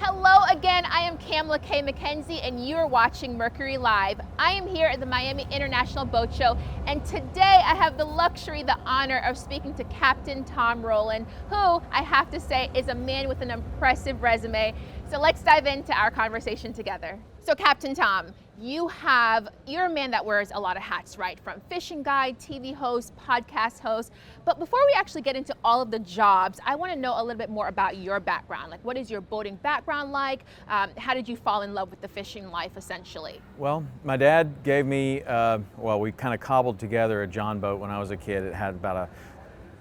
Hello again, I am Kamala K. McKenzie and you're watching Mercury Live. I am here at the Miami International Boat Show and today I have the luxury, the honor of speaking to Captain Tom Rowland, who I have to say is a man with an impressive resume. So let's dive into our conversation together. So Captain Tom, you're a man that wears a lot of hats, right? From fishing guide, TV host, podcast host. But before we actually get into all of the jobs, I want to know a little bit more about your background. Like, what is your boating background like? How did you fall in love with the fishing life, essentially? Well, my dad gave me, we kind of cobbled together a John boat when I was a kid. It had about a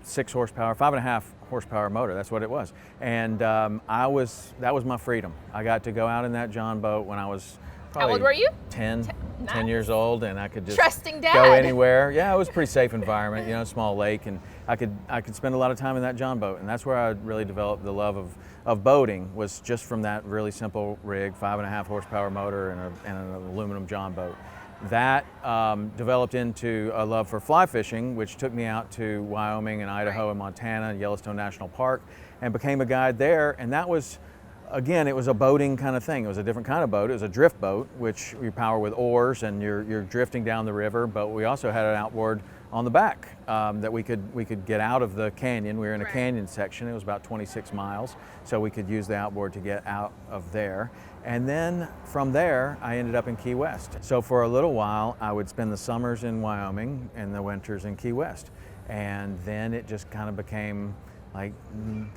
6 horsepower, 5.5 horsepower motor. That's what it was. And that was my freedom. I got to go out in that John boat when I was probably How old were you? 10 Nice. years old, and I could just Trusting dad. go anywhere. Yeah, it was a pretty safe environment, small lake, and I could spend a lot of time in that John boat, and that's where I really developed the love of boating, was just from that really simple rig, 5.5 horsepower motor and an aluminum John boat. That developed into a love for fly fishing, which took me out to Wyoming and Idaho and Montana and Yellowstone National Park, and became a guide there. And that was, again, it was a boating kind of thing. It was a different kind of boat. It was a drift boat, which you power with oars and you're drifting down the river. But we also had an outboard on the back that we could get out of the canyon. We were in a canyon section. It was about 26 miles, so we could use the outboard to get out of there. And then from there, I ended up in Key West. So for a little while, I would spend the summers in Wyoming and the winters in Key West. And then it just kind of became like,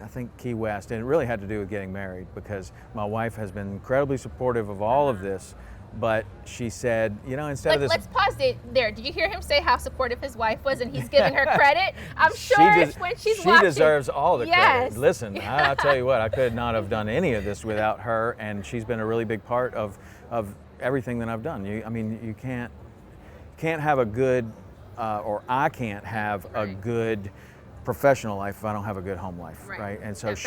I think Key West, and it really had to do with getting married, because my wife has been incredibly supportive of all of this. But she said, instead of this... Let's pause it there. Did you hear him say how supportive his wife was and he's giving her credit? I'm sure when she's watching. She deserves all the credit. Yes. Listen, I'll tell you what, I could not have done any of this without her, and she's been a really big part of everything that I've done. You can't have a good, or I can't have a good professional life if I don't have a good home life, right? And so it's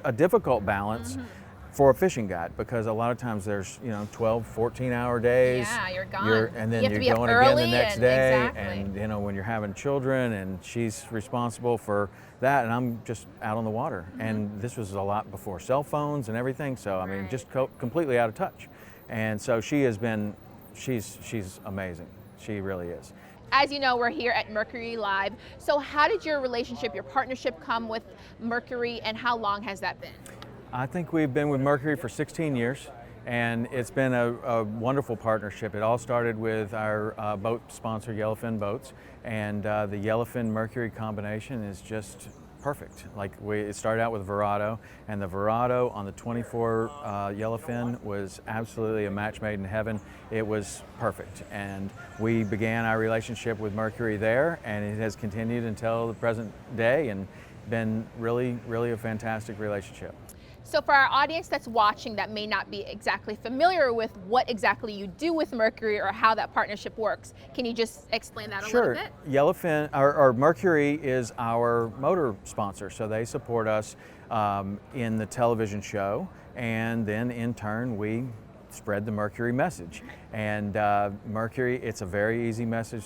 a difficult balance. Mm-hmm. For a fishing guide, because a lot of times there's 12, 14-hour days. Yeah, you're gone. And then you're going again the next day. And when you're having children, and she's responsible for that, and I'm just out on the water. Mm-hmm. And this was a lot before cell phones and everything. So I mean, just completely out of touch. And so she's amazing. She really is. As you know, we're here at Mercury Live. So how did your partnership come with Mercury, and how long has that been? I think we've been with Mercury for 16 years, and it's been a wonderful partnership. It all started with our boat sponsor, Yellowfin Boats, and the Yellowfin Mercury combination is just perfect. It started out with Verado, and the Verado on the 24 Yellowfin was absolutely a match made in heaven. It was perfect, and we began our relationship with Mercury there, and it has continued until the present day, and been really, really a fantastic relationship. So for our audience that's watching that may not be exactly familiar with what exactly you do with Mercury or how that partnership works, can you just explain that a little bit? Sure. Yellowfin, or Mercury is our motor sponsor, so they support us in the television show, and then in turn we spread the Mercury message. And Mercury, it's a very easy message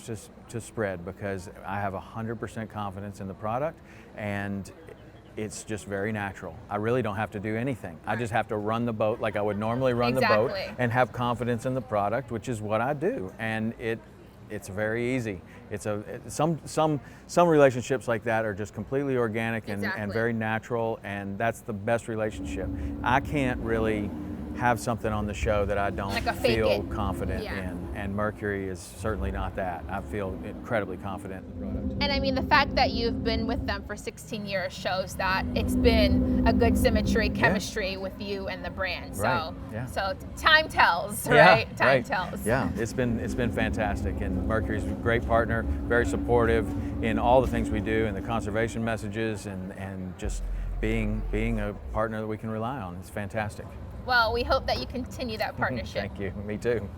to spread, because I have 100% confidence in the product, and it's just very natural. I really don't have to do anything. I just have to run the boat like I would normally run the boat, and have confidence in the product, which is what I do. And it's very easy. Some relationships like that are just completely organic and very natural, and that's the best relationship. I can't really have something on the show that I don't feel confident in, and Mercury is certainly not that. I feel incredibly confident in the product. And I mean, the fact that you've been with them for 16 years shows that it's been a good chemistry with you and the brand. So, so time tells, right? Time tells. Yeah, it's been fantastic, and Mercury's a great partner, very supportive in all the things we do, and the conservation messages, and just being a partner that we can rely on. It's fantastic. Well, we hope that you continue that partnership. Thank you. Me too.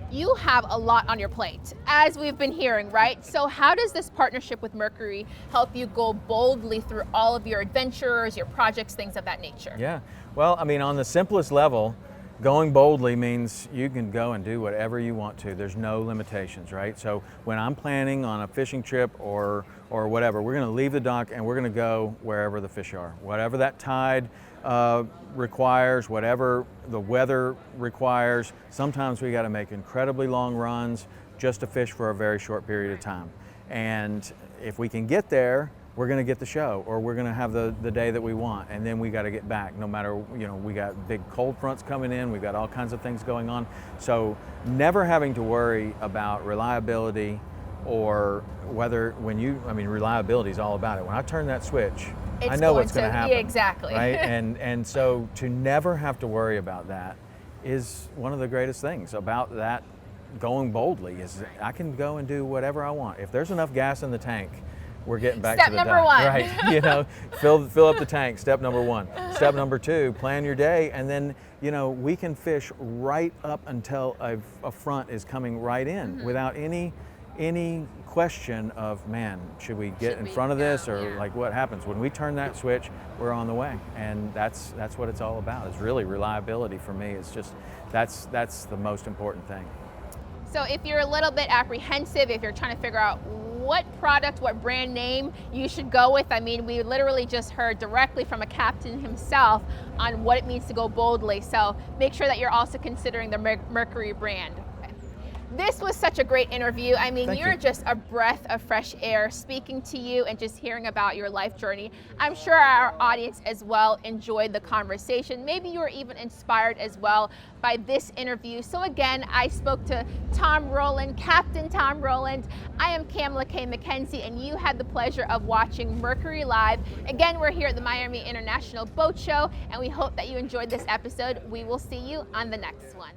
You have a lot on your plate, as we've been hearing, right? So how does this partnership with Mercury help you go boldly through all of your adventures, your projects, things of that nature? Yeah. Well, I mean, on the simplest level, Going boldly means you can go and do whatever you want to. There's no limitations, right? So when I'm planning on a fishing trip or whatever, we're going to leave the dock and we're going to go wherever the fish are. Whatever that tide requires, whatever the weather requires. Sometimes we got to make incredibly long runs just to fish for a very short period of time. And if we can get there, we're going to get the show, or we're going to have the day that we want, and then we got to get back. No matter, we got big cold fronts coming in, we've got all kinds of things going on. So never having to worry about reliability or whether reliability is all about it. When I turn that switch, I know what's going to happen. Yeah, exactly. Right? And so to never have to worry about that is one of the greatest things about that going boldly, is I can go and do whatever I want. If there's enough gas in the tank, we're getting back to the dock. Step number one. Right, fill up the tank, step number one. Step number two, plan your day, and then, we can fish right up until a front is coming right in without any question of, man, should we get in front of this, or like what happens? When we turn that switch, we're on the way, and that's what it's all about. It's really reliability for me. It's just, that's the most important thing. So if you're a little bit apprehensive, if you're trying to figure out what product, what brand name you should go with, we literally just heard directly from a captain himself on what it means to go boldly. So make sure that you're also considering the Mercury brand. This was such a great interview. You're just a breath of fresh air speaking to you and just hearing about your life journey. I'm sure our audience as well enjoyed the conversation. Maybe you were even inspired as well by this interview. So again, I spoke to Tom Rowland, Captain Tom Rowland. I am Kamala K. McKenzie, and you had the pleasure of watching Mercury Live. Again, we're here at the Miami International Boat Show, and we hope that you enjoyed this episode. We will see you on the next one.